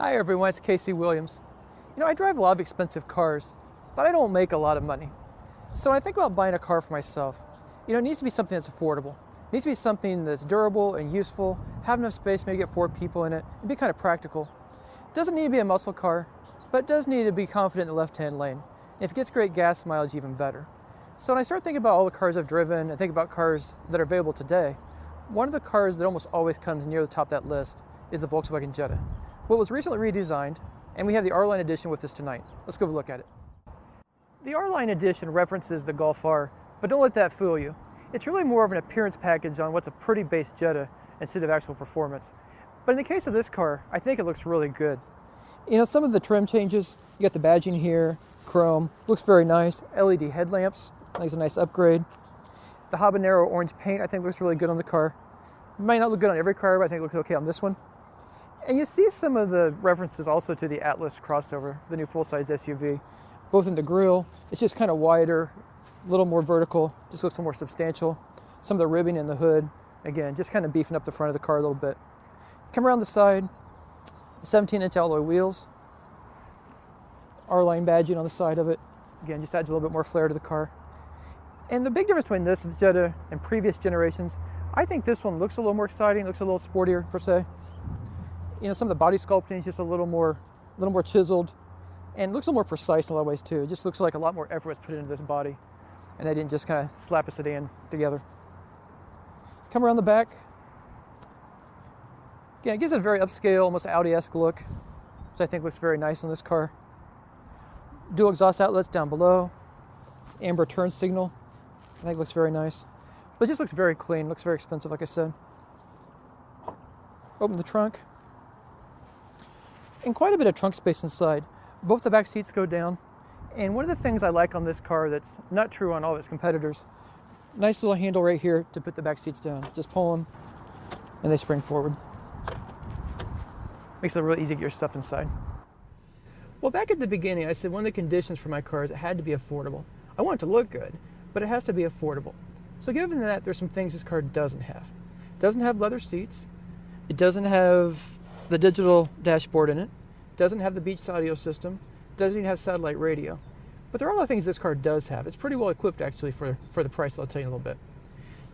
Hi everyone, it's Casey Williams. I drive a lot of expensive cars, but I don't make a lot of money. So when I think about buying a car for myself, it needs to be something that's affordable. It needs to be something that's durable and useful, have enough space, maybe get 4 people in it, and be kind of practical. It doesn't need to be a muscle car, but it does need to be confident in the left-hand lane. And if it gets great gas mileage, even better. So when I start thinking about all the cars I've driven and think about cars that are available today, one of the cars that almost always comes near the top of that list is the Volkswagen Jetta. Well, it was recently redesigned, and we have the R-Line edition with us tonight. Let's go have a look at it. The R-Line edition references the Golf R, but don't let that fool you. It's really more of an appearance package on what's a pretty base Jetta instead of actual performance. But in the case of this car, I think it looks really good. Some of the trim changes, you got the badging here, chrome, looks very nice. LED headlamps, I think it's a nice upgrade. The habanero orange paint, I think looks really good on the car. It might not look good on every car, but I think it looks okay on this one. And you see some of the references also to the Atlas crossover, the new full-size SUV. Both in the grille, it's just kind of wider, a little more vertical, just looks a little more substantial. Some of the ribbing in the hood, again, just kind of beefing up the front of the car a little bit. Come around the side, 17-inch alloy wheels, R-Line badging on the side of it. Again, just adds a little bit more flair to the car. And the big difference between this Jetta and previous generations, I think this one looks a little more exciting, looks a little sportier per se. Some of the body sculpting is just a little more chiseled, and looks a little more precise in a lot of ways too. It just looks like a lot more effort was put into this body, and they didn't just kind of slap a sedan together. Come around the back. Again, it gives it a very upscale, almost Audi-esque look, which I think looks very nice on this car. Dual exhaust outlets down below. Amber turn signal, I think looks very nice. But it just looks very clean, looks very expensive, like I said. Open the trunk. And quite a bit of trunk space inside. Both the back seats go down. And one of the things I like on this car that's not true on all of its competitors, nice little handle right here to put the back seats down. Just pull them and they spring forward. Makes it really easy to get your stuff inside. Well, back at the beginning, I said one of the conditions for my car is it had to be affordable. I want it to look good, but it has to be affordable. So given that, there's some things this car doesn't have. It doesn't have leather seats. It doesn't have the digital dashboard in it. Doesn't have the Beats audio system. Doesn't even have satellite radio. But there are a lot of things this car does have. It's pretty well equipped actually for the price I'll tell you in a little bit.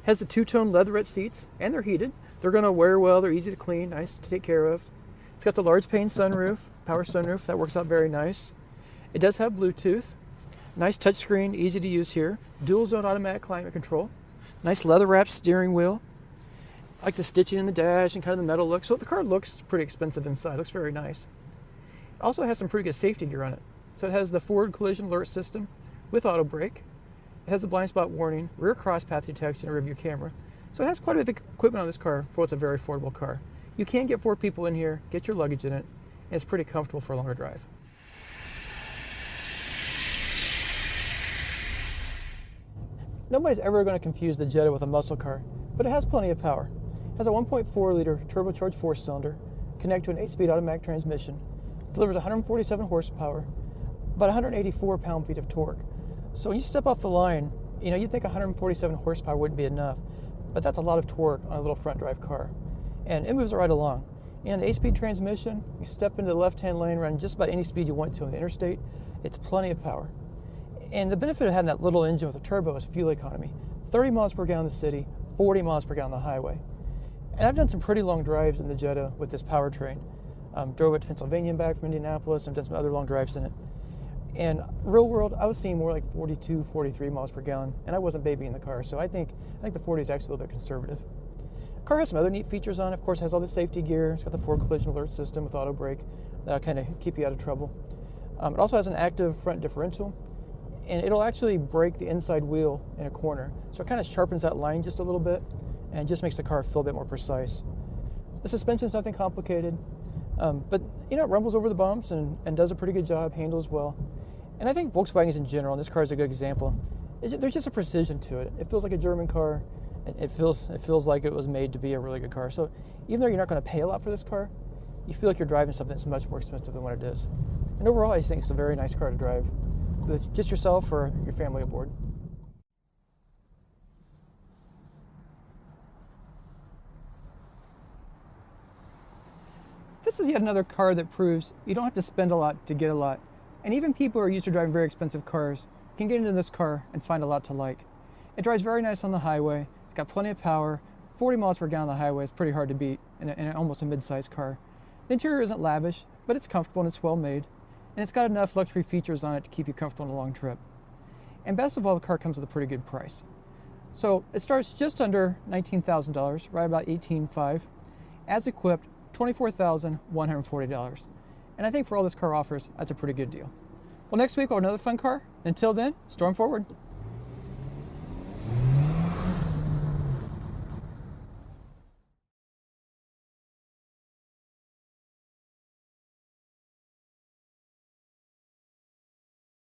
Has the two-tone leatherette seats, and they're heated. They're going to wear well. They're easy to clean, nice to take care of. It's got the large pane sunroof, power sunroof. That works out very nice. It does have Bluetooth. Nice touchscreen, easy to use here. Dual zone automatic climate control. Nice leather wrapped steering wheel. I like the stitching in the dash and kind of the metal look. So the car looks pretty expensive inside. Looks very nice. It also has some pretty good safety gear on it. So it has the forward collision alert system with auto brake. It has the blind spot warning, rear cross path detection, and rear view camera. So it has quite a bit of equipment on this car for what's a very affordable car. You can get 4 people in here, get your luggage in it, and it's pretty comfortable for a longer drive. Nobody's ever going to confuse the Jetta with a muscle car, but it has plenty of power. It has a 1.4-liter turbocharged 4-cylinder, connected to an 8-speed automatic transmission, delivers 147 horsepower, about 184 pound-feet of torque. So when you step off the line, you'd think 147 horsepower wouldn't be enough, but that's a lot of torque on a little front-drive car. And it moves right along. The 8-speed transmission, you step into the left-hand lane, running just about any speed you want to on the interstate. It's plenty of power. And the benefit of having that little engine with a turbo is fuel economy. 30 miles per gallon in the city, 40 miles per gallon on the highway. And I've done some pretty long drives in the Jetta with this powertrain. Drove it to Pennsylvania and back from Indianapolis, and done some other long drives in it. And real world, I was seeing more like 42, 43 miles per gallon, and I wasn't babying the car. So I think the 40 is actually a little bit conservative. The car has some other neat features on it. Of course, it has all the safety gear. It's got the forward collision alert system with auto brake. That'll kind of keep you out of trouble. It also has an active front differential, and it'll actually brake the inside wheel in a corner. So it kind of sharpens that line just a little bit and just makes the car feel a bit more precise. The suspension's nothing complicated, but it rumbles over the bumps and does a pretty good job, handles well. And I think Volkswagens in general, and this car is a good example, there's just a precision to it. It feels like a German car. It feels like it was made to be a really good car. So even though you're not going to pay a lot for this car, you feel like you're driving something that's much more expensive than what it is. And overall, I just think it's a very nice car to drive with just yourself or your family aboard. this is yet another car that proves you don't have to spend a lot to get a lot. And even people who are used to driving very expensive cars can get into this car and find a lot to like. It drives very nice on the highway. It's got plenty of power. 40 miles per gallon on the highway is pretty hard to beat in almost a mid-sized car. The interior isn't lavish, but it's comfortable and it's well made. And it's got enough luxury features on it to keep you comfortable on a long trip. And best of all, the car comes with a pretty good price. So it starts just under $19,000, right about $18,500. As equipped, $24,140. And I think for all this car offers, that's a pretty good deal. Well, next week we'll have another fun car. Until then, storm forward.